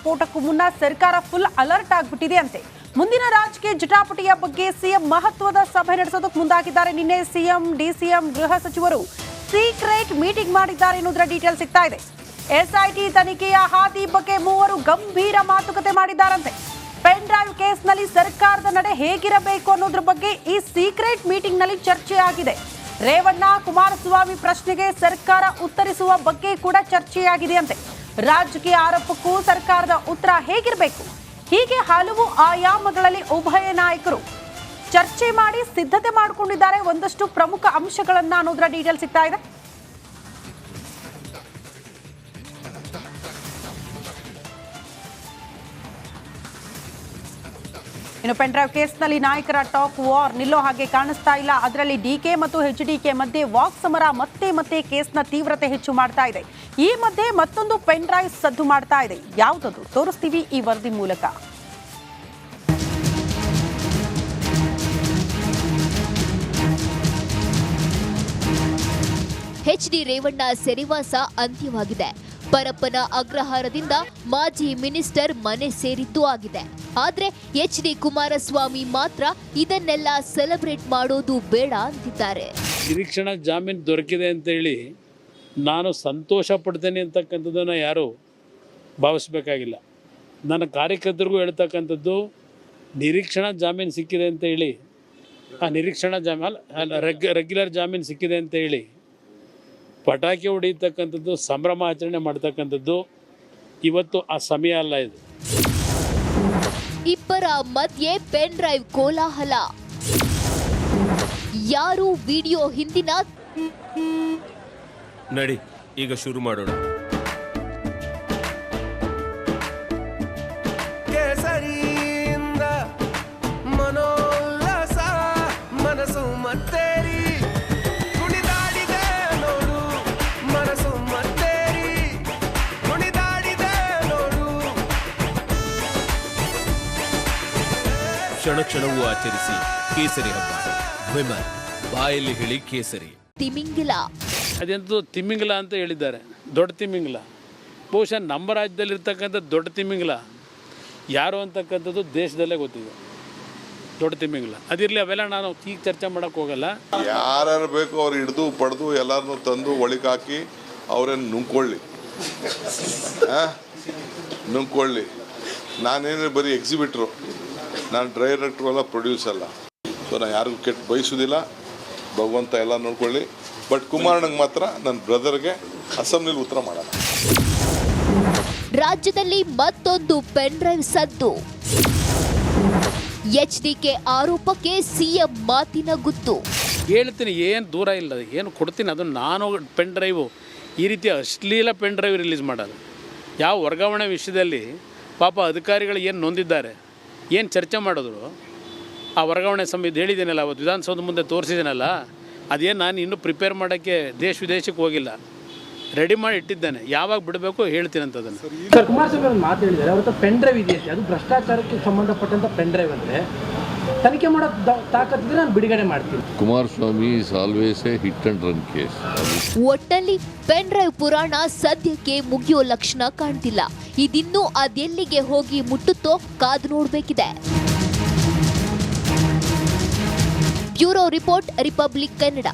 ಸ್ಫೋಟಕ್ಕೂ ಮುನ್ನ ಸರ್ಕಾರ full alert ಆಗಿಬಿಟ್ಟಿದೆ ಅಂತೆ. ಮುಂದಿನ ರಾಜಕೀಯ ಜಟಾಪಟಿಯ ಬಗ್ಗೆ ಸಿಎಂ ಮಹತ್ವದ ಸಭೆ ನಡೆಸೋದಕ್ಕೆ ಮುಂದಾಗಿದ್ದಾರೆ. ನಿನ್ನೆ ಸಿಎಂ, ಡಿಸಿಎಂ, ಗೃಹ ಸಚಿವರು ಸೀಕ್ರೆಟ್ ಮೀಟಿಂಗ್ ಮಾಡಿದ್ದಾರೆ ಎನ್ನುವುದರ ಡೀಟೇಲ್ ಸಿಗ್ತಾ ಇದೆ. ಎಸ್ಐಟಿ ತನಿಖೆಯ ಹಾದಿ ಬಗ್ಗೆ ಮೂವರು ಗಂಭೀರ ಮಾತುಕತೆ ಮಾಡಿದ್ದಾರಂತೆ. ಪೆನ್ ಡ್ರೈವ್ ಕೇಸ್ನಲ್ಲಿ ಸರ್ಕಾರದ ನಡೆ ಹೇಗಿರಬೇಕು ಅನ್ನೋದ್ರ ಬಗ್ಗೆ ಈ ಸೀಕ್ರೆಟ್ ಮೀಟಿಂಗ್ ನಲ್ಲಿ ಚರ್ಚೆ ಆಗಿದೆ. ರೇವಣ್ಣ, ಕುಮಾರಸ್ವಾಮಿ ಪ್ರಶ್ನೆಗೆ ಸರ್ಕಾರ ಉತ್ತರಿಸುವ ಬಗ್ಗೆ ಕೂಡ ಚರ್ಚೆಯಾಗಿದೆ ಅಂತೆ. ರಾಜಕೀಯ ಆರೋಪಕ್ಕೂ ಸರ್ಕಾರದ ಉತ್ತರ ಹೇಗಿರಬೇಕು, ಹೀಗೆ ಹಲವು ಆಯಾಮಗಳಲ್ಲಿ ಉಭಯ ನಾಯಕರು ಚರ್ಚೆ ಮಾಡಿ ಸಿದ್ಧತೆ ಮಾಡಿಕೊಂಡಿದ್ದಾರೆ. ಒಂದಷ್ಟು ಪ್ರಮುಖ ಅಂಶಗಳನ್ನ ಅನ್ನೋದರ ಡೀಟೇಲ್ ಸಿಗ್ತಾ ಇದೆ. ಇನ್ನು ಪೆನ್ ಡ್ರೈವ್ ಕೇಸ್ನಲ್ಲಿ ನಾಯಕರ ಟಾಕ್ ವಾರ್ ನಿಲ್ಲೋ ಹಾಗೆ ಕಾಣಿಸ್ತಾ ಇಲ್ಲ. ಅದರಲ್ಲಿ ಡಿಕೆ ಮತ್ತು ಎಚ್ಡಿಕೆ ಮಧ್ಯೆ ವಾಕ್ ಸಮರ ಮತ್ತೆ ಕೇಸ್ನ ತೀವ್ರತೆ ಹೆಚ್ಚು ಮಾಡ್ತಾ ಇದೆ. ಈ ಮಧ್ಯೆ ಮತ್ತೊಂದು ಪೆನ್ ಡ್ರೈವ್ ಸದ್ದು ಮಾಡ್ತಾ ಇದೆ. ಯಾವುದದು ತೋರಿಸ್ತೀವಿ ಈ ವರದಿ ಮೂಲಕ. ಎಚ್ಡಿ ರೇವಣ್ಣ ಸೆರೆವಾಸ ಅಂತ್ಯವಾಗಿದೆ. ಪರಪ್ಪನ ಅಗ್ರಹಾರದಿಂದ ಮಾಜಿ ಮಿನಿಸ್ಟರ್ ಮನೆ ಸೇರಿದ್ದು ಆಗಿದೆ. ಆದ್ರೆ ಎಚ್ಡಿ ಕುಮಾರಸ್ವಾಮಿ ಮಾತ್ರ ಇದನ್ನೆಲ್ಲ ಸೆಲೆಬ್ರೇಟ್ ಮಾಡೋದು ಬೇಡ ಅಂತಿದ್ದಾರೆ. ನಿರೀಕ್ಷಣಾ ಜಾಮೀನು ದೊರಕಿದೆ ಅಂತ ಹೇಳಿ ನಾನು ಸಂತೋಷ ಪಡ್ತೇನೆ ಅಂತಕ್ಕಂಥದ್ದನ್ನು ಯಾರು ಭಾವಿಸ್ಬೇಕಾಗಿಲ್ಲ. ನನ್ನ ಕಾರ್ಯಕರ್ತರಿಗೂ ಹೇಳ್ತಕ್ಕಂಥದ್ದು, ನಿರೀಕ್ಷಣಾ ಜಾಮೀನು ಸಿಕ್ಕಿದೆ ಅಂತ ಹೇಳಿ, ಆ ನಿರೀಕ್ಷಣಾ ರೆಗ್ಯುಲರ್ ಜಾಮೀನು ಸಿಕ್ಕಿದೆ ಅಂತ ಹೇಳಿ ಪಟಾಕಿ ಹೊಡೆಯತಕ್ಕಂಥದ್ದು, ಸಂಭ್ರಮ ಆಚರಣೆ ಮಾಡ್ತಕ್ಕಂಥದ್ದು ಇವತ್ತು ಆ ಸಮಯ ಅಲ್ಲ. ಇದು ಇಬ್ಬರ ಮಧ್ಯೆ ಪೆನ್ ಡ್ರೈವ್ ಕೋಲಾಹಲ. ಯಾರು ವಿಡಿಯೋ ಹಿಂದಿನ ನಡಿ ಈಗ ಶುರು ಮಾಡೋಣ. ಕೇಸರಿಯಿಂದ ಮನೋಲ್ಲಾಸ ಮನಸ್ಸು ಮತ್ತೇರಿ ಕುಣಿದಾಡಿದೆ ನೋಡು, ಮನಸ್ಸು ಮತ್ತೇರಿ ಕುಣಿದಾಡಿದೆ ನೋಡು. ಕ್ಷಣ ಕ್ಷಣವೂ ಆಚರಿಸಿ ಕೇಸರಿ ಹಬ್ಬ. ವಿಮಲ್ ಬಾಯಲ್ಲಿ ಹೇಳಿ ಕೇಸರಿ. ತಿಮಿಂಗಿಲ, ಅದೆಂತೂ ತಿಮಿಂಗಲ ಅಂತ ಹೇಳಿದ್ದಾರೆ. ದೊಡ್ಡ ತಿಮಿಂಗಲ ಬಹುಶಃ ನಮ್ಮ ರಾಜ್ಯದಲ್ಲಿರ್ತಕ್ಕಂಥ ದೊಡ್ಡ ತಿಮಿಂಗಲ ಯಾರು ಅಂತಕ್ಕಂಥದ್ದು ದೇಶದಲ್ಲೇ ಗೊತ್ತಿದೆ. ದೊಡ್ಡ ತಿಮಿಂಗಲ ಅದಿರಲಿ, ಅವೆಲ್ಲ ನಾನು ಈಗ ಚರ್ಚೆ ಮಾಡೋಕ್ಕೆ ಹೋಗಲ್ಲ. ಯಾರು ಬೇಕು ಅವ್ರು ಹಿಡಿದು ಪಡೆದು ಎಲ್ಲರನ್ನೂ ತಂದು ಒಳಗೆ ಹಾಕಿ ಅವ್ರೇನು ನುಂಗ್ಕೊಳ್ಳಿ, ನುಂಗ್ಕೊಳ್ಳಿ. ನಾನೇನು ಬರೀ ಎಕ್ಸಿಬಿಟ್ರು, ನಾನು ಡೈರೆಕ್ಟ್ರು ಅಲ್ಲ, ಪ್ರೊಡ್ಯೂಸ್ ಅಲ್ಲ. ಸೊ ನಾನು ಯಾರಿಗೂ ಕೆಟ್ಟ ಬಯಸೋದಿಲ್ಲ. ಭಗವಂತ ಎಲ್ಲ ನೋಡ್ಕೊಳ್ಳಿ. ಬಟ್ ಕುಮಾರಣ್ಣಗೆ ಮಾತ್ರ ನನ್ನ ಬ್ರದರ್ಗೆ ಅಸೆಂಬ್ಲಿಲಿ ಉತ್ತರ ಮಾಡೋಣ. ರಾಜ್ಯದಲ್ಲಿ ಮತ್ತೊಂದು ಪೆನ್ ಡ್ರೈವ್ ಸದ್ದು. ಎಚ್ಡಿಕೆ ಆರೋಪಕ್ಕೆ ಸಿಎಂ ಮಾತಿನ ಗುತ್ತು. ಹೇಳ್ತೀನಿ, ಏನು ದೂರ ಇಲ್ಲ, ಏನು ಕೊಡ್ತೀನಿ ಅದನ್ನು. ನಾನು ಪೆನ್ ಡ್ರೈವು ಈ ರೀತಿ ಅಶ್ಲೀಲ ಪೆನ್ ಡ್ರೈವ್ ರಿಲೀಸ್ ಮಾಡೋದು ಯಾವ ವರ್ಗಾವಣೆ ವಿಷಯದಲ್ಲಿ ಪಾಪ ಅಧಿಕಾರಿಗಳು ಏನು ನೊಂದಿದ್ದಾರೆ, ಏನು ಚರ್ಚೆ ಮಾಡಿದ್ರು, ಆ ವರ್ಗಾವಣೆ ಸಮಯದ ಹೇಳಿದ್ದೀನಲ್ಲ, ಅವತ್ತು ವಿಧಾನಸೌಧ ಮುಂದೆ ತೋರಿಸಿದ್ದೀನಲ್ಲ, ಅದೇನು ನಾನು ಇನ್ನೂ ಪ್ರಿಪೇರ್ ಮಾಡೋಕ್ಕೆ ದೇಶ ವಿದೇಶಕ್ಕೆ ಹೋಗಿಲ್ಲ, ರೆಡಿ ಮಾಡಿ ಇಟ್ಟಿದ್ದೇನೆ. ಯಾವಾಗ ಬಿಡಬೇಕು ಹೇಳ್ತೀನಿ ಅಂತ ಅದನ್ನು. ಸರ್, ಕುಮಾರಸ್ವಾಮಿ ಒಂದು ಮಾತು ಹೇಳಿದ್ದಾರೆ, ಅವ್ರ ಪೆನ್ ಡ್ರೈವ್ ಇದೆಯಂತೆ, ಅದು ಭ್ರಷ್ಟಾಚಾರಕ್ಕೆ ಸಂಬಂಧಪಟ್ಟಂಥ ಪೆನ್ ಡ್ರೈವ್ ಅಂದರೆ ತನಿಖೆ ಮಾಡೋ ತಾಕತ್ತಿದ್ರೆ ನಾನು ಬಿಡುಗಡೆ ಮಾಡ್ತೀನಿ. Kumaraswamy is always A hit and run case. ಒಟ್ಟಲ್ಲಿ ಪೆನ್ ಡ್ರೈವ್ ಪುರಾಣ ಸದ್ಯಕ್ಕೆ ಮುಗಿಯೋ ಲಕ್ಷಣ ಕಾಣ್ತಿಲ್ಲ. ಇದಿನ್ನೂ ಅದೆಲ್ಲಿಗೆ ಹೋಗಿ ಮುಟ್ಟುತ್ತೋ ಕಾದು ನೋಡಬೇಕಿದೆ. Bureau report, republic Kannada.